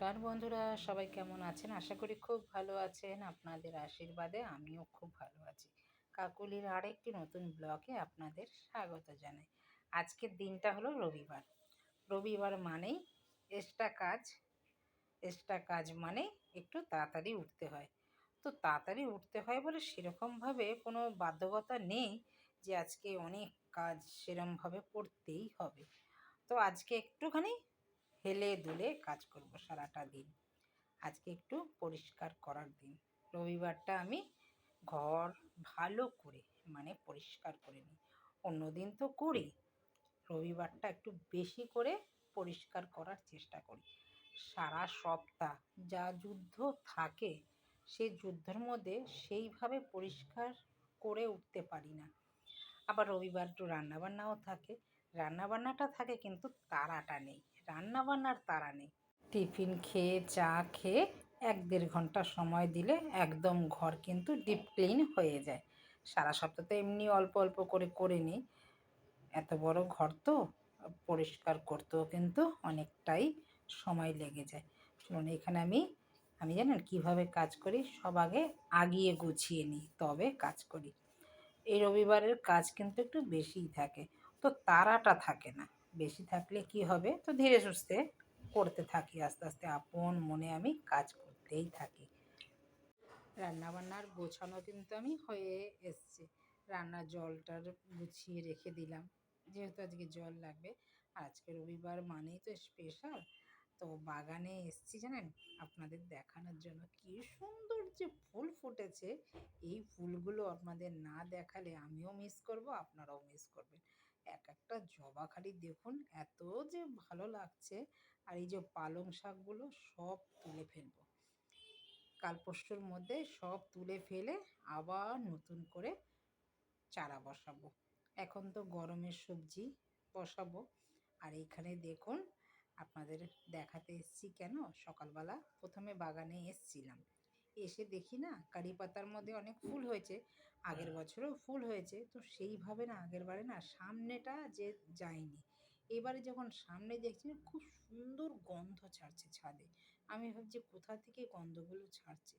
নমস্কার বন্ধুরা, সবাই কেমন আছেন? আশা করি খুব ভালো আছেন। আপনাদের আশীর্বাদে আমিও খুব ভালো আছি। কাকুলির আরেকটি নতুন ব্লগে আপনাদের স্বাগত জানাই। আজকের দিনটা হলো রবিবার। রবিবার মানেই এক্সট্রা কাজ মানে একটু তাড়াতাড়ি উঠতে হয়। তো তাড়াতাড়ি উঠতে হয় বলে সেরকমভাবে কোনো বাধ্যকতা নেই যে আজকে অনেক কাজ সেরমভাবে করতেই হবে। তো আজকে একটুখানি হেলে দুলে কাজ করব সারাটা দিন। আজকে একটু পরিষ্কার করার দিন। রবিবারটা আমি ঘর ভালো করে পরিষ্কার করে নিই। অন্যদিন তো করি, রবিবারটা একটু বেশি করে পরিষ্কার করার চেষ্টা করি। সারা সপ্তাহ যা যুদ্ধ থাকে, সেই যুদ্ধের মধ্যে সেইভাবে পরিষ্কার করে উঠতে পারি না। আবার রবিবার একটু রান্নাবান্নাও থাকে। রান্নাবান্নাটা থাকে কিন্তু তাড়াটা নেই, রান্নাবান্নার তাড়া নেই। টিফিন খেয়ে চা খেয়ে 1-1.5 ঘন্টা সময় দিলে একদম ঘর কিন্তু ডিপ ক্লিন হয়ে যায়। সারা সপ্তাহ তো এমনি অল্প অল্প করে করে নিই। এত বড় ঘর তো পরিষ্কার করতেও কিন্তু অনেকটাই সময় লেগে যায়। শুনুন, এখানে আমি জানেন কীভাবে কাজ করি? সব আগে আগিয়ে গুছিয়ে নিই, তবে কাজ করি। এই রবিবারের কাজ কিন্তু একটু বেশিই থাকে, তো তাড়াটা থাকে না। বেশি থাকলে কি হবে, তো ধীরে সুস্থে করতে থাকি, আস্তে আস্তে আপন মনে আমি কাজ করতেই থাকি। রান্নাবান্নার গোছানো কিন্তু আমি হয়ে এসছে। রান্নার জলটার গুছিয়ে রেখে দিলাম, যেহেতু আজকে জল লাগবে। আর আজকে রবিবার মানেই তো স্পেশাল। তো বাগানে এসছি জানেন আপনাদের দেখানোর জন্য, কি সুন্দর যে ফুল ফুটেছে। এই ফুলগুলো আপনাদের না দেখালে আমিও মিস করব, আপনারাও মিস করবেন। এক একটা জবা খালি দেখুন, এত যে ভালো লাগছে। আর এই যে পালং শাকগুলো সব তুলে ফেলবো, কাল পরশুর মধ্যে সব তুলে ফেলে আবার নতুন করে চারা বসাবো। এখন তো গরমের সবজি বসাবো। আর এইখানে দেখুন, আপনাদের দেখাতে এসছি কেন, সকালবেলা প্রথমে বাগানে এসছিলাম, এসে দেখি না কারি পাতার মধ্যে অনেক ফুল হয়েছে। আগের বছরও ফুল হয়েছে, তো সেইভাবে না আগের বারে না সামনেটা যে যায়নি। এবারে যখন সামনে দেখছি না, খুব সুন্দর গন্ধ ছাড়ছে ছাদে। আমি ভাবছি কোথা থেকে গন্ধগুলো ছাড়ছে।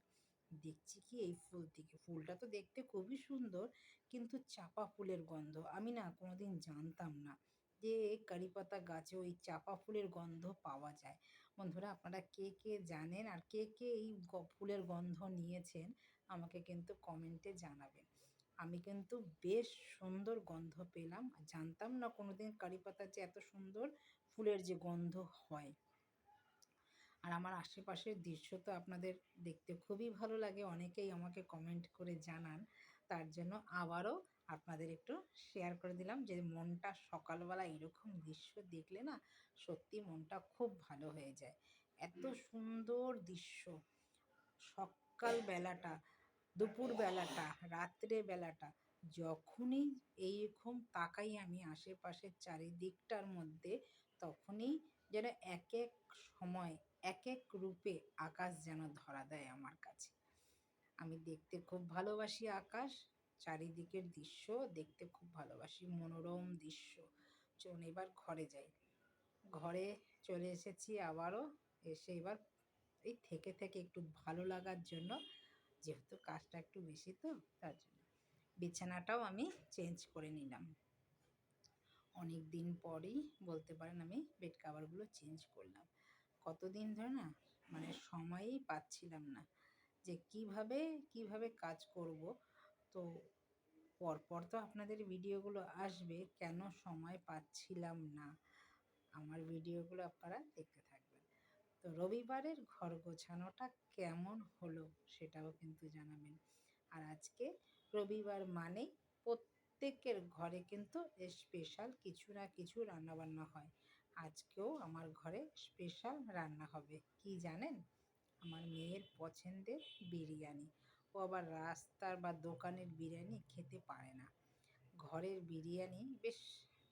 দেখছি কি, এই ফুল থেকে। ফুলটা তো দেখতে খুবই সুন্দর, কিন্তু চাপা ফুলের গন্ধ। আমি না কোনোদিন জানতাম না যে কারি পাতা গাছে ওই চাপা ফুলের গন্ধ পাওয়া যায়। বন্ধুরা, আপনারা কে কে জানেন আর কে কে এই ফুলের গন্ধ নিয়েছেন, আমাকে কিন্তু কমেন্টে জানাবেন। আমি কিন্তু বেশ সুন্দর গন্ধ পেলাম, জানতাম না কোনোদিন কারি পাতার যে এত সুন্দর ফুলের যে গন্ধ হয়। আর আমার আশেপাশের দৃশ্য তো আপনাদের দেখতে খুবই ভালো লাগে, অনেকেই আমাকে কমেন্ট করে জানান। তার জন্য আবারও আপনাদের একটু শেয়ার করে দিলাম যে মনটা সকালবেলা এরকম দৃশ্য দেখলে না সত্যি মনটা খুব ভালো হয়ে যায়। এত সুন্দর দৃশ্য, সকাল বেলাটা, দুপুর বেলাটা, রাত্রে বেলাটা, যখনই এইরকম তাকাই আমি আশেপাশের চারিদিকটার মধ্যে, তখনই যেন এক এক সময় এক এক রূপে আকাশ যেন ধরা দেয় আমার কাছে। আমি দেখতে খুব ভালোবাসি আকাশ, চারিদিকের দৃশ্য দেখতে খুব ভালোবাসি, মনোরম দৃশ্য। চলুন এবার ঘরে যাই। ঘরে চলে এসেছি আবারও। এসে এবার এই থেকে থেকে একটু ভালো লাগার জন্য, যেহেতু কাজটা একটু বেশি তো, তার জন্য বিছানাটাও আমি চেঞ্জ করে নিলাম। অনেক দিন পরেই বলতে পারেন আমি বেড কাভারগুলো চেঞ্জ করলাম। কতদিন ধরে না সময়ই পাচ্ছিলাম না যে কিভাবে কাজ করব। তো পরপর তো আপনাদের ভিডিওগুলো আসবে, কেন সময় পাচ্ছিলাম না, আমার ভিডিওগুলো আপনারা দেখতে থাকবেন। তো রবিবারের ঘর গোছানোটা কেমন হলো সেটাও কিন্তু জানাবেন। আর আজকে রবিবার মানেই প্রত্যেকের ঘরে কিন্তু স্পেশাল কিছু না কিছু রান্নাবান্না হয়। আজকেও আমার ঘরে স্পেশাল রান্না হবে, কি জানেন? আমার মেয়ের পছন্দের বিরিয়ানি। ও আবার রাস্তার বা দোকানের বিরিয়ানি খেতে পারে না, ঘরের বিরিয়ানি বেশ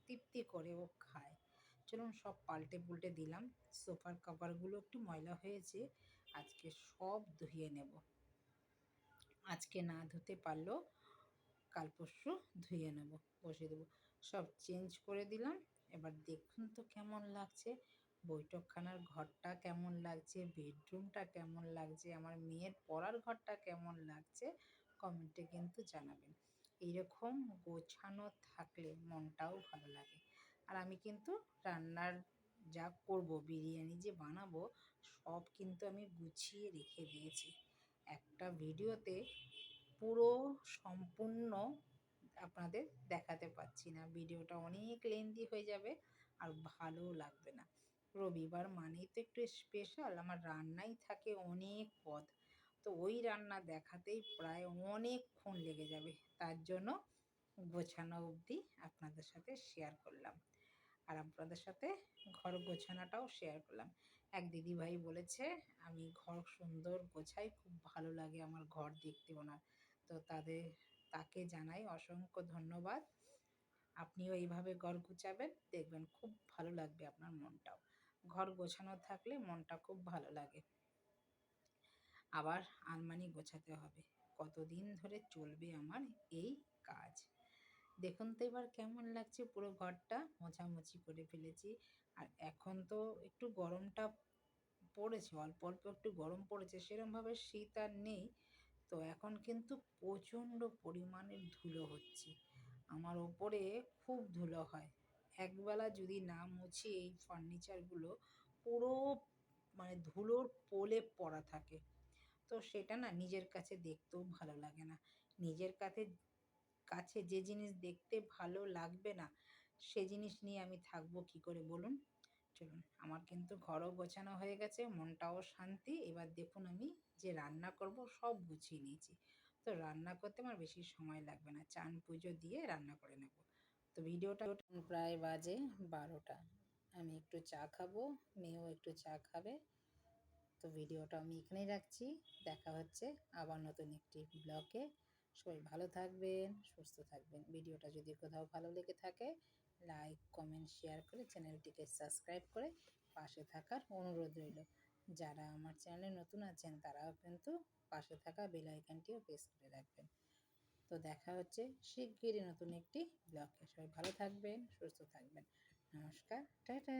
তৃপ্তি করে ও খায়। চলুন সব পাল্টে পুল্টে দিলাম। সোফার কভারগুলো একটু ময়লা হয়েছে, আজকে সব ধুয়ে নেব। আজকে না ধুতে পারলেও কাল পরশু ধুয়ে নেব, বসে দেবো। সব চেঞ্জ করে দিলাম। এবার দেখুন তো কেমন লাগছে। বৈঠকখানার ঘরটা কেমন লাগছে, বেডরুমটা কেমন লাগছে, আমার মেয়ের পড়ার ঘরটা কেমন লাগছে কমেন্টে কিন্তু জানাবেন। এইরকম গোছানো থাকলে মনটাও ভালো লাগে। আর আমি কিন্তু রান্নার যা করব, বিরিয়ানি যে বানাবো, সব কিন্তু আমি গুছিয়ে রেখে দিয়েছি। একটা ভিডিওতে পুরো সম্পূর্ণ আপনাদের দেখাতে পারছি না, ভিডিওটা অনেক লেন্দি হয়ে যাবে আর ভালোও লাগবে না। রবিবার মানেই তো একটু স্পেশাল, আমার রান্নাই থাকে অনেক পদ, তো ওই রান্না দেখাতেই প্রায় অনেকক্ষণ লেগে যাবে। তার জন্য গোছানো অবধি আপনাদের সাথে শেয়ার করলাম, আর আপনাদের সাথে ঘর গোছানোটাও শেয়ার করলাম। এক দিদিভাই বলেছে আমি ঘর সুন্দর গোছাই, খুব ভালো লাগে আমার ঘর দেখতে ওনার। তো তাকে জানাই অসংখ্য ধন্যবাদ। আপনিও এইভাবে ঘর গুছাবেন, দেখবেন খুব ভালো লাগবে আপনার মনটাও। ঘর গোছানো থাকলে মনটা খুব ভালো লাগে। আবার আলমারি গোছাতে হবে, কতদিন ধরে চলবে আমার এই কাজ। দেখুন তো এবার কেমন লাগছে, পুরো ঘরটা মোছামুছি করে ফেলেছি। আর এখন তো একটু গরমটা পড়েছে, অল্প অল্প একটু গরম পড়েছে, সেরমভাবে শীত আর নেই। তো এখন কিন্তু প্রচণ্ড পরিমাণে ধুলো হচ্ছে, আমার ওপরে খুব ধুলো হয়। একবেলা যদি না মুছি এই ফার্নিচারগুলো পুরো ধুলোর প্রলেপ পড়া থাকে। তো সেটা না নিজের কাছে দেখতেও ভালো লাগে না। নিজের কাছে যে জিনিস দেখতে ভালো লাগবে না, সে জিনিস নিয়ে আমি থাকবো কি করে বলুন? চলুন, আমার কিন্তু ঘরও গোছানো হয়ে গেছে, মনটাও শান্তি। এবার দেখুন আমি যে রান্না করব সব গুছিয়ে নিয়েছি। তো রান্না করতে আমার বেশি সময় লাগবে না, চান পুজো দিয়ে রান্না করে নেব। তো ভিডিওটা প্রায় বাজে 12টা, আমি একটু চা খাবো, মেয়েও একটু চা খাবে। তো ভিডিওটা আমি এখানেই রাখছি, দেখা হচ্ছে আবার নতুন একটি ব্লগে। সবাই ভালো থাকবেন, সুস্থ থাকবেন। ভিডিওটা যদি কোথাও ভালো লেগে থাকে, লাইক কমেন্ট শেয়ার করে চ্যানেলটিকে সাবস্ক্রাইব করে পাশে থাকার অনুরোধ রইল। যারা আমার চ্যানেলে নতুন আছেন তারাও কিন্তু পাশে থাকা বেল আইকনটিও প্রেস করে রাখবেন। তো দেখা হচ্ছে শিগগিরই নতুন একটি ব্লগে। সবাই ভালো থাকবেন, সুস্থ থাকবেন। নমস্কার, টাটা।